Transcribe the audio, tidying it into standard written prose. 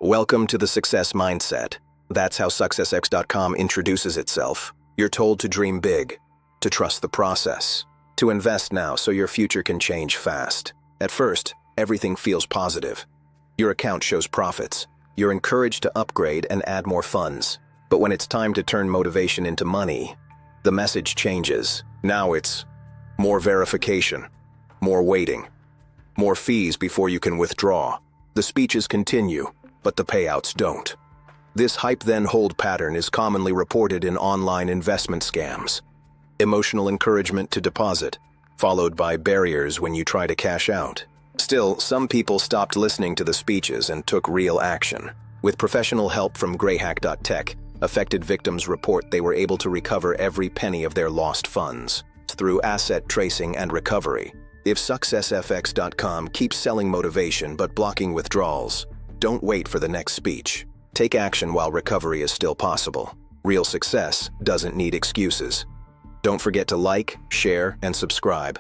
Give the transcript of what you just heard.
Welcome to the Success Mindset. That's how successx.com introduces itself. You're told to dream big, to trust the process, to invest now so your future can change fast. At first, everything feels positive. Your account shows profits. You're encouraged to upgrade and add more funds. But when it's time to turn motivation into money, the message changes. Now it's more verification, more waiting, more fees before you can withdraw. The speeches continue, but the payouts don't. This hype then hold pattern is commonly reported in online investment scams. Emotional encouragement to deposit, followed by barriers when you try to cash out. Still, some people stopped listening to the speeches and took real action. With professional help from grayhack.tech, affected victims report they were able to recover every penny of their lost funds through asset tracing and recovery. If successfx.com keeps selling motivation but blocking withdrawals, don't wait for the next speech. Take action while recovery is still possible. Real success doesn't need excuses. Don't forget to like, share, and subscribe.